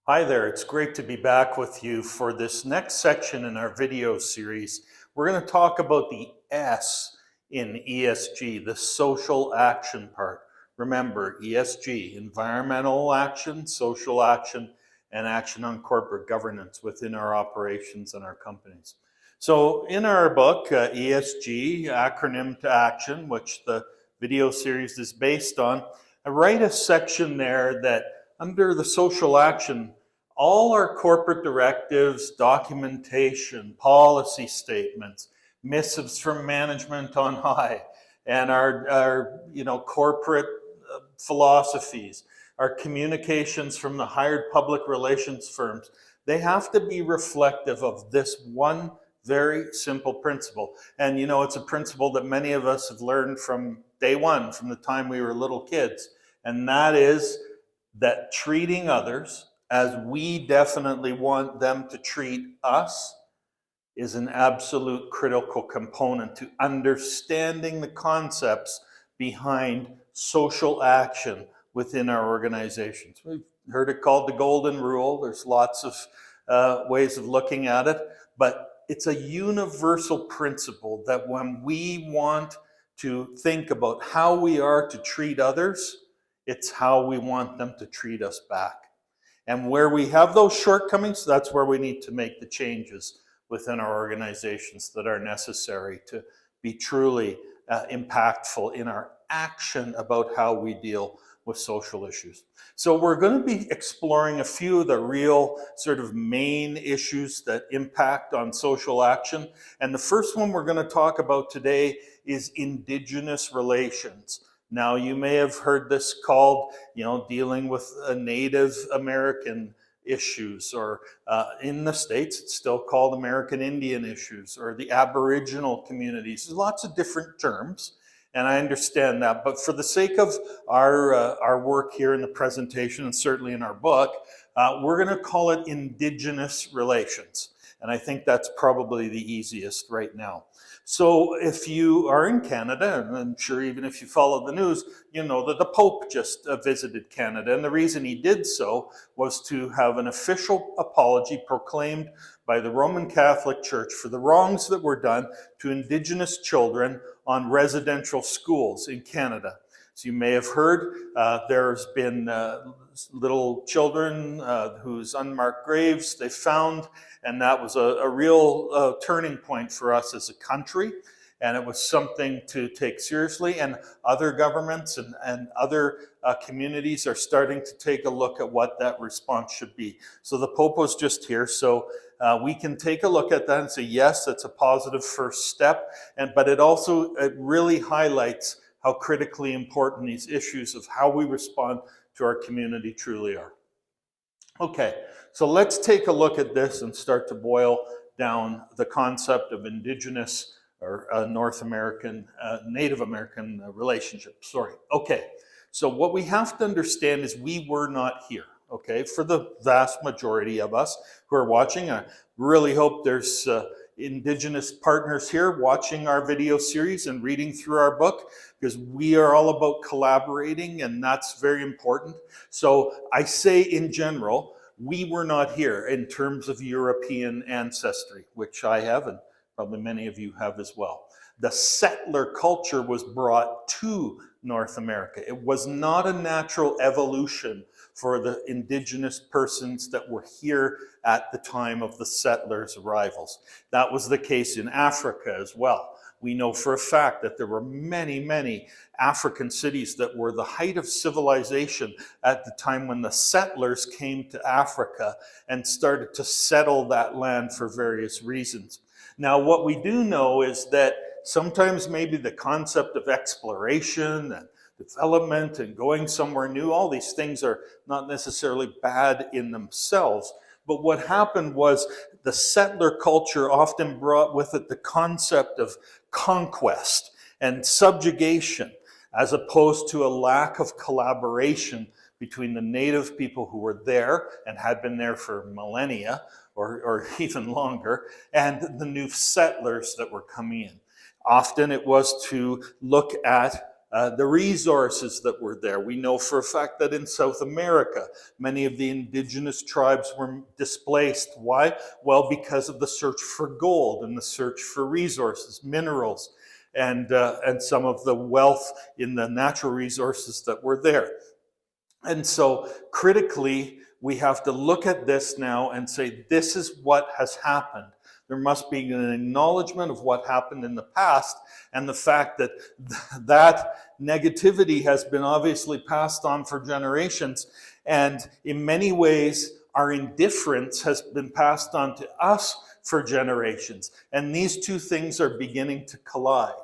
Hi there, it's great to be back with you for this next section in our video series. We're going to talk about the S in ESG, the social action part. Remember, ESG, environmental action, social action, and action on corporate governance within our operations and our companies. So in our book, ESG, Acronym to Action, which the video series is based on, I write a section there that under the social action, all our corporate directives, documentation, policy statements, missives from management on high, and our corporate philosophies, our communications from the hired public relations firms, they have to be reflective of this one very simple principle. And it's a principle that many of us have learned from day one, from the time we were little kids, and that is that treating others as we definitely want them to treat us is an absolute critical component to understanding the concepts behind social action within our organizations. We've heard it called the golden rule. There's lots of ways of looking at it, but it's a universal principle that when we want to think about how we are to treat others, it's how we want them to treat us back. And where we have those shortcomings, that's where we need to make the changes within our organizations that are necessary to be truly impactful in our action about how we deal with social issues. So we're going to be exploring a few of the real sort of main issues that impact on social action. And the first one we're going to talk about today is Indigenous relations. Now, you may have heard this called, dealing with Native American issues, or in the States, it's still called American Indian issues, or the Aboriginal communities. There's lots of different terms, and I understand that. But for the sake of our work here in the presentation, and certainly in our book, we're going to call it Indigenous relations. And I think that's probably the easiest right now. So if you are in Canada, and I'm sure even if you follow the news, you know that the Pope just visited Canada. And the reason he did so was to have an official apology proclaimed by the Roman Catholic Church for the wrongs that were done to Indigenous children on residential schools in Canada. So you may have heard there's been little children whose unmarked graves they found, and that was a real turning point for us as a country, and it was something to take seriously, and other governments and other communities are starting to take a look at what that response should be. So the Pope was just here, so we can take a look at that and say, yes, that's a positive first step, but it really highlights how critically important these issues of how we respond to our community truly are. Okay, so let's take a look at this and start to boil down the concept of Indigenous or North American, Native American relationship. Okay, so what we have to understand is we were not here. Okay, for the vast majority of us who are watching, I really hope there's Indigenous partners here watching our video series and reading through our book, because we are all about collaborating, and that's very important. So I say in general, we were not here in terms of European ancestry, which I have, and probably many of you have as well. The settler culture was brought to North America. It was not a natural evolution for the Indigenous persons that were here at the time of the settlers' arrivals. That was the case in Africa as well. We know for a fact that there were many, many African cities that were the height of civilization at the time when the settlers came to Africa and started to settle that land for various reasons. Now, what we do know is that sometimes maybe the concept of exploration and development and going somewhere new, all these things are not necessarily bad in themselves. But what happened was the settler culture often brought with it the concept of conquest and subjugation, as opposed to a lack of collaboration between the native people who were there and had been there for millennia or even longer, and the new settlers that were coming in. Often it was to look at the resources that were there. We know for a fact that in South America, many of the indigenous tribes were displaced. Why? Well, because of the search for gold and the search for resources, minerals, and some of the wealth in the natural resources that were there. And so critically, we have to look at this now and say, this is what has happened. There must be an acknowledgement of what happened in the past and the fact that that negativity has been obviously passed on for generations. And in many ways, our indifference has been passed on to us for generations. And these two things are beginning to collide.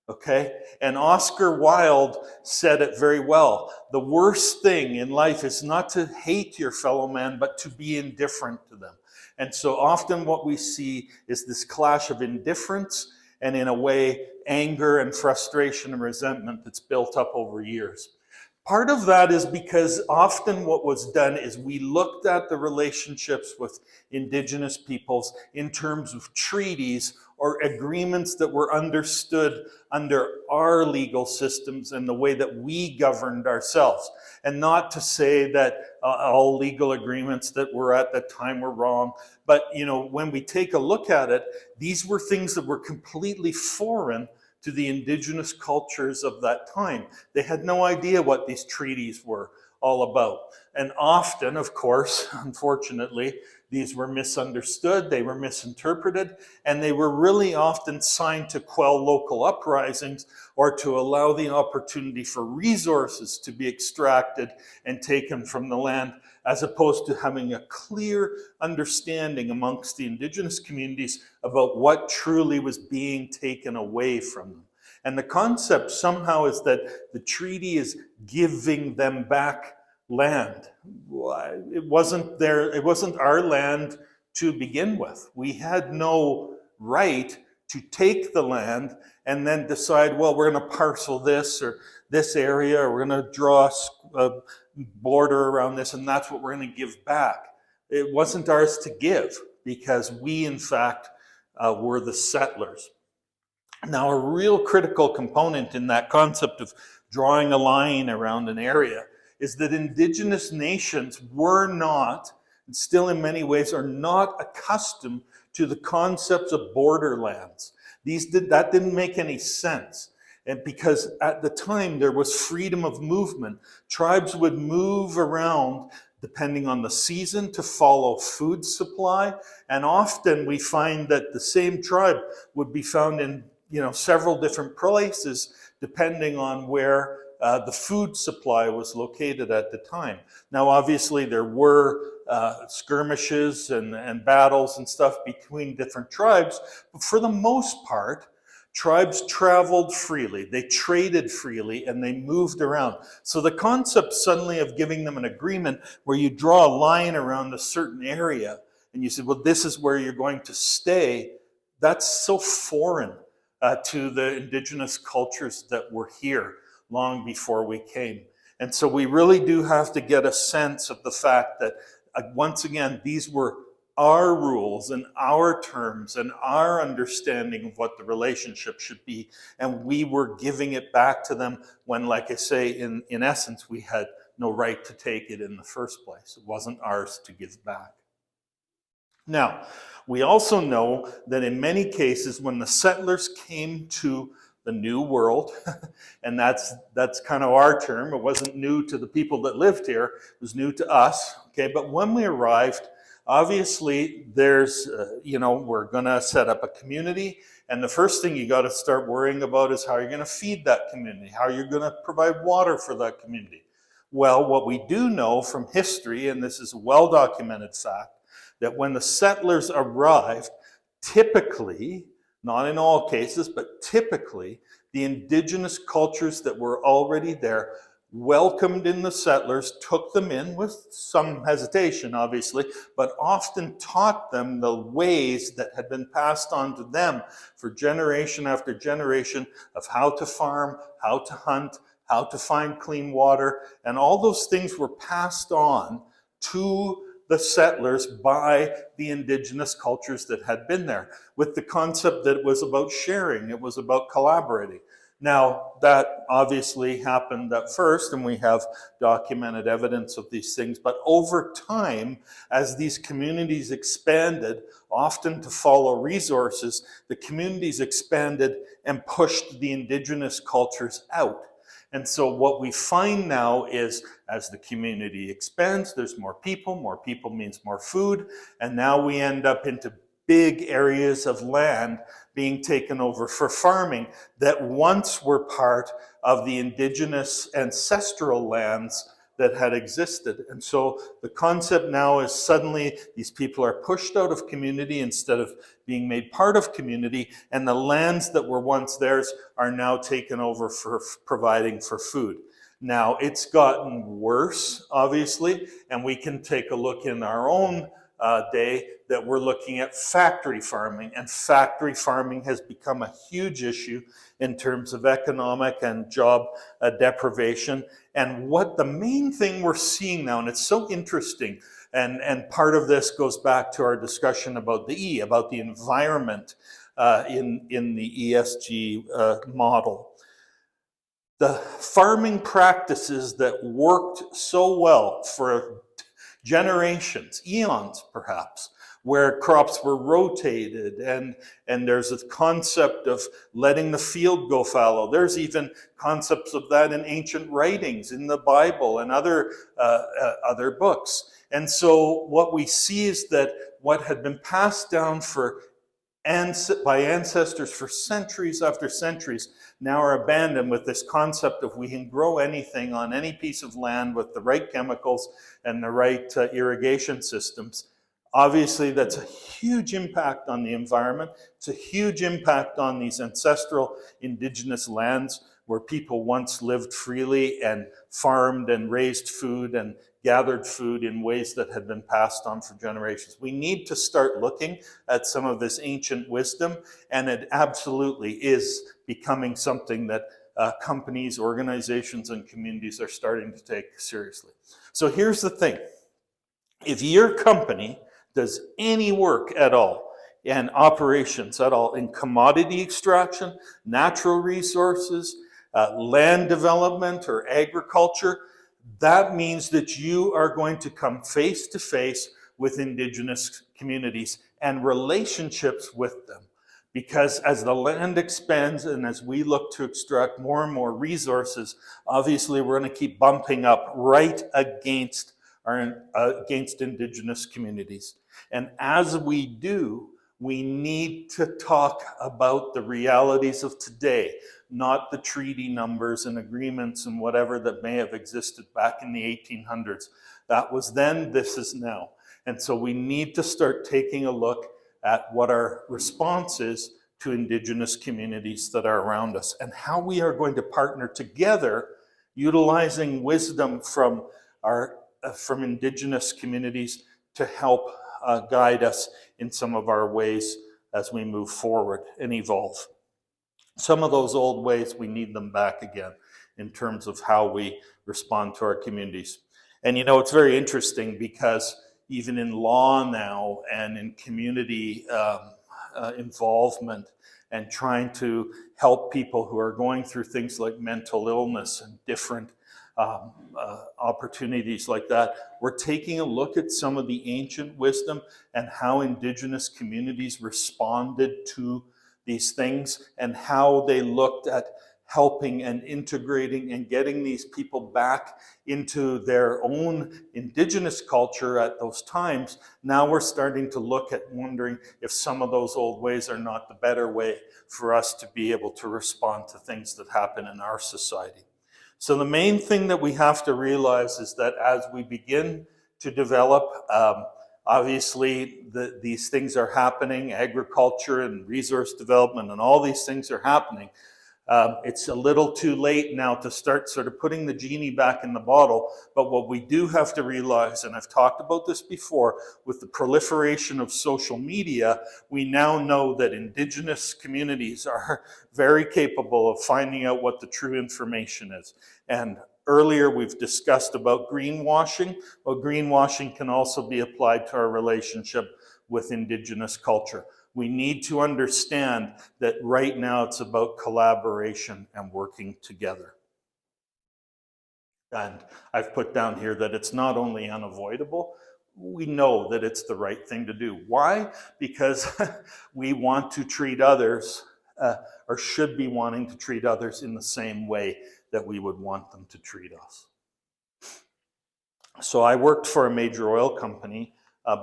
Okay? And Oscar Wilde said it very well. The worst thing in life is not to hate your fellow man, but to be indifferent to them. And so often what we see is this clash of indifference and, in a way, anger and frustration and resentment that's built up over years. Part of that is because often what was done is we looked at the relationships with indigenous peoples in terms of treaties or agreements that were understood under our legal systems and the way that we governed ourselves. And not to say that all legal agreements that were at that time were wrong, but when we take a look at it, these were things that were completely foreign to the indigenous cultures of that time. They had no idea what these treaties were all about. And often, of course, unfortunately, these were misunderstood, they were misinterpreted, and they were really often signed to quell local uprisings or to allow the opportunity for resources to be extracted and taken from the land, as opposed to having a clear understanding amongst the indigenous communities about what truly was being taken away from them. And the concept somehow is that the treaty is giving them back land. It wasn't our land to begin with. We had no right to take the land and then decide, well, we're going to parcel this or this area, or we're going to draw a border around this, and that's what we're going to give back. It wasn't ours to give because we, in fact, were the settlers. Now, a real critical component in that concept of drawing a line around an area is that indigenous nations were not, and still in many ways are not, accustomed to the concepts of borderlands. That didn't make any sense. And because at the time there was freedom of movement, tribes would move around depending on the season to follow food supply. And often we find that the same tribe would be found in several different places depending on where the food supply was located at the time. Now, obviously, there were skirmishes and battles and stuff between different tribes, but for the most part, tribes traveled freely, they traded freely, and they moved around. So the concept suddenly of giving them an agreement where you draw a line around a certain area and you say, well, this is where you're going to stay, that's so foreign to the indigenous cultures that were here long before we came. And so we really do have to get a sense of the fact that, once again, these were our rules and our terms and our understanding of what the relationship should be, and we were giving it back to them when, like I say, in essence, we had no right to take it in the first place. It wasn't ours to give back. Now, we also know that in many cases, when the settlers came to the New World, and that's kind of our term, it wasn't new to the people that lived here, it was new to us, okay? But when we arrived, obviously there's, we're gonna set up a community, and the first thing you gotta start worrying about is how you're gonna feed that community, how you're gonna provide water for that community. Well, what we do know from history, and this is a well-documented fact, that when the settlers arrived, typically, not in all cases, but typically, the indigenous cultures that were already there welcomed in the settlers, took them in with some hesitation, obviously, but often taught them the ways that had been passed on to them for generation after generation of how to farm, how to hunt, how to find clean water, and all those things were passed on to the settlers by the indigenous cultures that had been there, with the concept that it was about sharing, it was about collaborating. Now, that obviously happened at first, and we have documented evidence of these things, but over time, as these communities expanded, often to follow resources, the communities expanded and pushed the indigenous cultures out. And so what we find now is as the community expands, there's more people means more food, and now we end up into big areas of land being taken over for farming that once were part of the indigenous ancestral lands that had existed. And so the concept now is suddenly these people are pushed out of community instead of being made part of community, and the lands that were once theirs are now taken over for providing for food. Now, it's gotten worse, obviously, and we can take a look in our own day that we're looking at factory farming, and factory farming has become a huge issue in terms of economic and job deprivation. And what the main thing we're seeing now, and it's so interesting, and part of this goes back to our discussion about the E, about the environment in the ESG model. The farming practices that worked so well for generations, eons perhaps, where crops were rotated, and there's a concept of letting the field go fallow. There's even concepts of that in ancient writings, in the Bible and other books. And so what we see is that what had been passed down by ancestors for centuries after centuries now are abandoned, with this concept of we can grow anything on any piece of land with the right chemicals and the right irrigation systems. Obviously, that's a huge impact on the environment. It's a huge impact on these ancestral indigenous lands where people once lived freely and farmed and raised food and gathered food in ways that had been passed on for generations. We need to start looking at some of this ancient wisdom, and it absolutely is becoming something that companies, organizations, and communities are starting to take seriously. So here's the thing. If your company does any work at all and operations at all in commodity extraction, natural resources, land development, or agriculture, that means that you are going to come face to face with indigenous communities and relationships with them. Because as the land expands and as we look to extract more and more resources, obviously we're going to keep bumping up right against indigenous communities. And as we do, we need to talk about the realities of today, not the treaty numbers and agreements and whatever that may have existed back in the 1800s. That was then, this is now. And so we need to start taking a look at what our response is to indigenous communities that are around us and how we are going to partner together, utilizing wisdom from indigenous communities to help guide us in some of our ways as we move forward and evolve. Some of those old ways, we need them back again in terms of how we respond to our communities. And you know, it's very interesting because even in law now and in community involvement and trying to help people who are going through things like mental illness and different opportunities like that, we're taking a look at some of the ancient wisdom and how indigenous communities responded to these things and how they looked at helping and integrating and getting these people back into their own indigenous culture at those times. Now we're starting to look at wondering if some of those old ways are not the better way for us to be able to respond to things that happen in our society. So the main thing that we have to realize is that as we begin to develop, obviously these things are happening, agriculture and resource development and all these things are happening. It's a little too late now to start sort of putting the genie back in the bottle, but what we do have to realize, and I've talked about this before, with the proliferation of social media, we now know that indigenous communities are very capable of finding out what the true information is. And earlier we've discussed about greenwashing. Well, greenwashing can also be applied to our relationship with indigenous culture. We need to understand that right now it's about collaboration and working together. And I've put down here that it's not only unavoidable, we know that it's the right thing to do. Why? Because we want to treat others, or should be wanting to treat others in the same way that we would want them to treat us. So I worked for a major oil company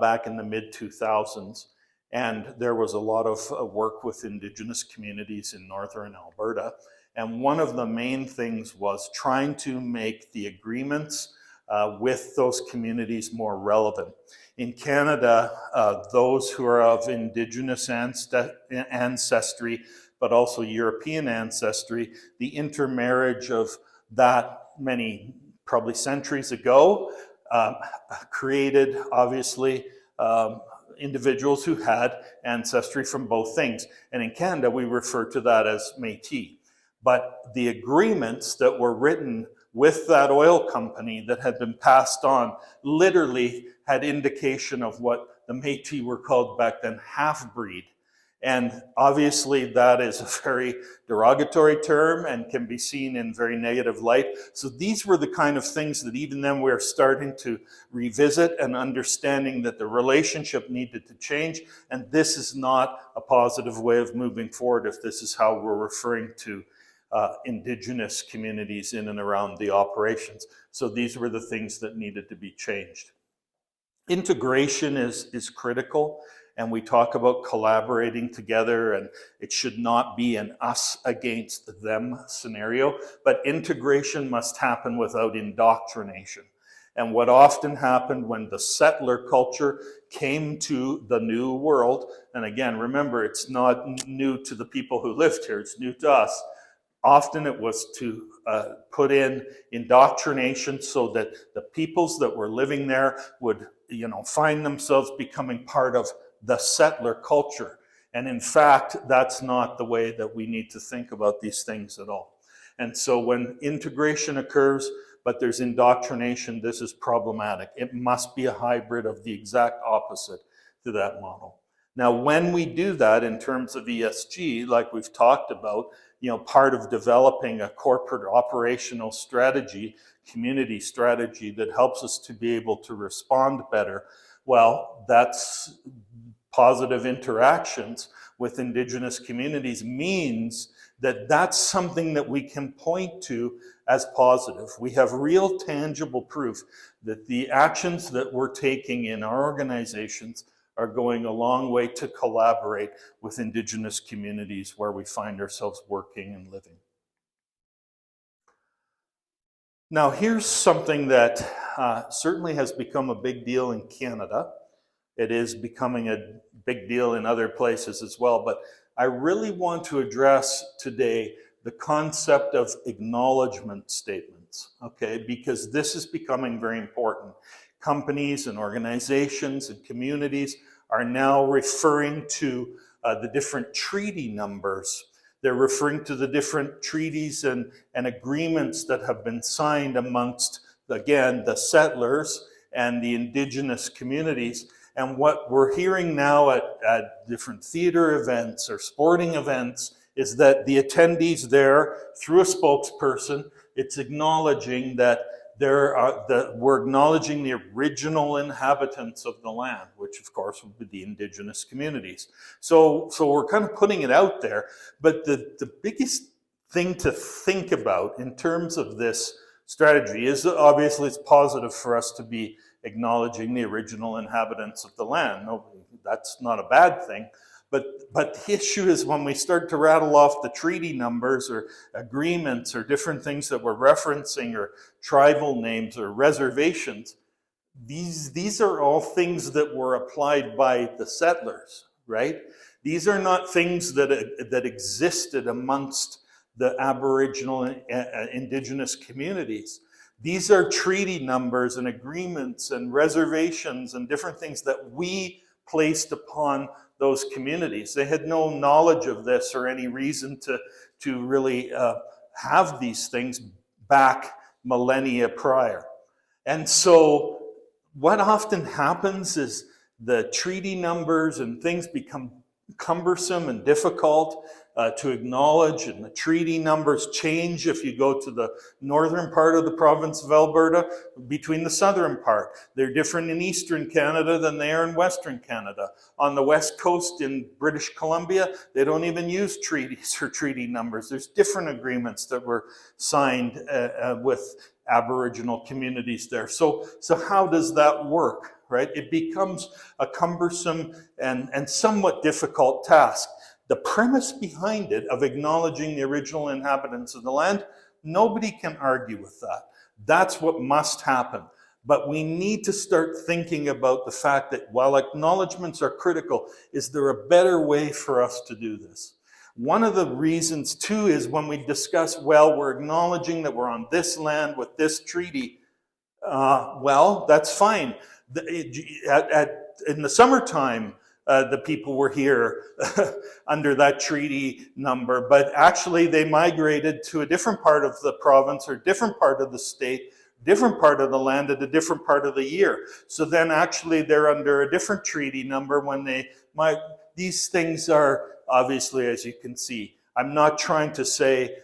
back in the mid-2000s, and there was a lot of work with Indigenous communities in northern Alberta. And one of the main things was trying to make the agreements with those communities more relevant. In Canada, those who are of Indigenous ancestry, but also European ancestry, the intermarriage of that many, probably centuries ago, created, obviously, individuals who had ancestry from both things. And in Canada, we refer to that as Métis. But the agreements that were written with that oil company that had been passed on literally had indication of what the Métis were called back then, half-breed. And obviously that is a very derogatory term and can be seen in very negative light. So these were the kind of things that even then we're starting to revisit and understanding that the relationship needed to change. And this is not a positive way of moving forward if this is how we're referring to Indigenous communities in and around the operations. So these were the things that needed to be changed. Integration is critical, and we talk about collaborating together, and it should not be an us against them scenario, but integration must happen without indoctrination. And what often happened when the settler culture came to the New World, and again, remember, it's not new to the people who lived here, it's new to us. Often it was to put in indoctrination so that the peoples that were living there would, find themselves becoming part of the settler culture. And in fact, that's not the way that we need to think about these things at all. And so when integration occurs, but there's indoctrination, this is problematic. It must be a hybrid of the exact opposite to that model. Now, when we do that in terms of ESG, like we've talked about, part of developing a corporate operational strategy, community strategy that helps us to be able to respond better, well, that's positive interactions with Indigenous communities means that that's something that we can point to as positive. We have real tangible proof that the actions that we're taking in our organizations are going a long way to collaborate with Indigenous communities where we find ourselves working and living. Now, here's something that certainly has become a big deal in Canada. It is becoming a big deal in other places as well, but I really want to address today the concept of acknowledgement statements, okay? Because this is becoming very important. Companies and organizations and communities are now referring to the different treaty numbers. They're referring to the different treaties and agreements that have been signed amongst, again, the settlers and the Indigenous communities. And what we're hearing now at different theater events or sporting events is that the attendees there, through a spokesperson, it's acknowledging that we're acknowledging the original inhabitants of the land, which of course would be the Indigenous communities. So we're kind of putting it out there, but the biggest thing to think about in terms of this strategy is that obviously it's positive for us to be acknowledging the original inhabitants of the land. No, that's not a bad thing. But the issue is when we start to rattle off the treaty numbers or agreements or different things that we're referencing or tribal names or reservations, these are all things that were applied by the settlers, right? These are not things that existed amongst the Aboriginal and Indigenous communities. These are treaty numbers and agreements and reservations and different things that we placed upon those communities. They had no knowledge of this or any reason to really have these things back millennia prior. And so what often happens is the treaty numbers and things become cumbersome and difficult to acknowledge, and the treaty numbers change if you go to the northern part of the province of Alberta between the southern part. They're different in eastern Canada than they are in western Canada. On the west coast in British Columbia, they don't even use treaties or treaty numbers. There's different agreements that were signed with Aboriginal communities there. So how does that work, right? It becomes a cumbersome and somewhat difficult task. The premise behind it of acknowledging the original inhabitants of the land, nobody can argue with that. That's what must happen. But we need to start thinking about the fact that while acknowledgements are critical, is there a better way for us to do this? One of the reasons, too, is when we discuss, well, we're acknowledging that we're on this land with this treaty. Well, that's fine. In the summertime, the people were here under that treaty number, but actually they migrated to a different part of the province or different part of the state, different part of the land at a different part of the year. So then actually they're under a different treaty number when they might. These things are obviously, as you can see, I'm not trying to say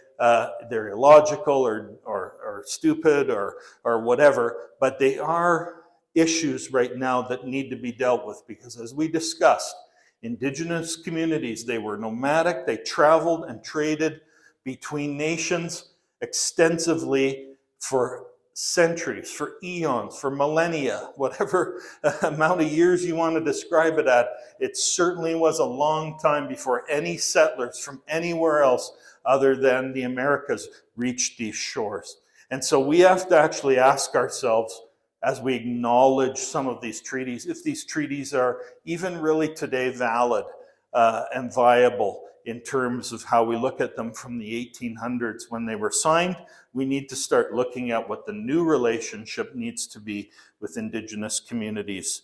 they're illogical or stupid or whatever, but they are issues right now that need to be dealt with, because as we discussed, Indigenous communities, they were nomadic, they traveled and traded between nations extensively for centuries, for eons, for millennia, whatever amount of years you want to describe it at. It certainly was a long time before any settlers from anywhere else other than the Americas reached these shores. And so we have to actually ask ourselves, as we acknowledge some of these treaties, if these treaties are even really today valid and viable in terms of how we look at them from the 1800s when they were signed. We need to start looking at what the new relationship needs to be with Indigenous communities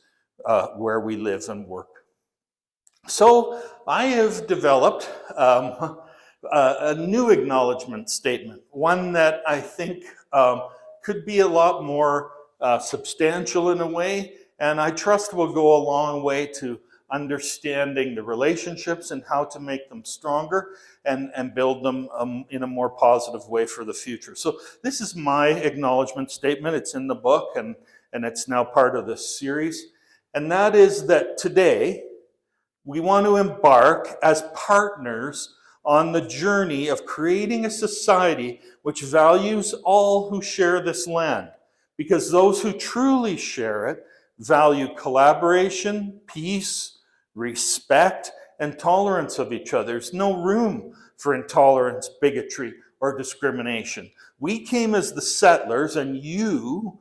where we live and work. So I have developed a new acknowledgement statement, one that I think could be a lot more substantial in a way, and I trust will go a long way to understanding the relationships and how to make them stronger and build them in a more positive way for the future. So this is my acknowledgement statement. It's in the book and it's now part of this series. And that is that today we want to embark as partners on the journey of creating a society which values all who share this land. Because those who truly share it value collaboration, peace, respect, and tolerance of each other. There's no room for intolerance, bigotry, or discrimination. We came as the settlers, and you,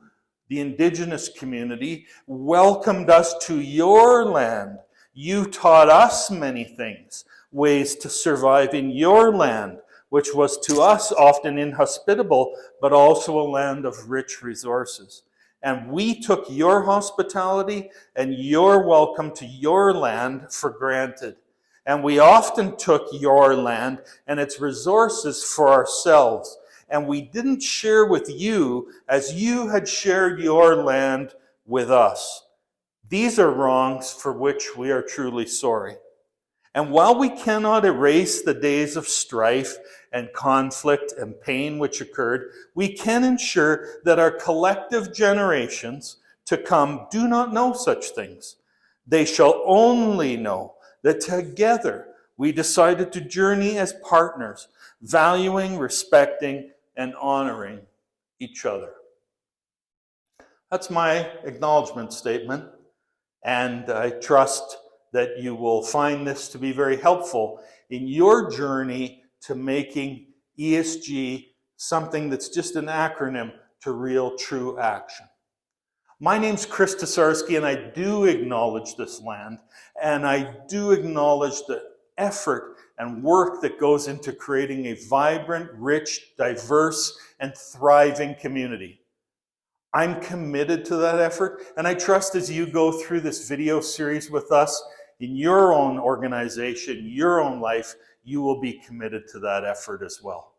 the Indigenous community, welcomed us to your land. You taught us many things, ways to survive in your land, which was to us often inhospitable, but also a land of rich resources. And we took your hospitality and your welcome to your land for granted. And we often took your land and its resources for ourselves. And we didn't share with you as you had shared your land with us. These are wrongs for which we are truly sorry. And while we cannot erase the days of strife and conflict and pain which occurred, we can ensure that our collective generations to come do not know such things. They shall only know that together we decided to journey as partners, valuing, respecting, and honoring each other. That's my acknowledgement statement, and I trust that you will find this to be very helpful in your journey to making ESG something that's just an acronym to real, true action. My name's Chris Tesarski, and I do acknowledge this land, and I do acknowledge the effort and work that goes into creating a vibrant, rich, diverse, and thriving community. I'm committed to that effort, and I trust as you go through this video series with us in your own organization, your own life, you will be committed to that effort as well.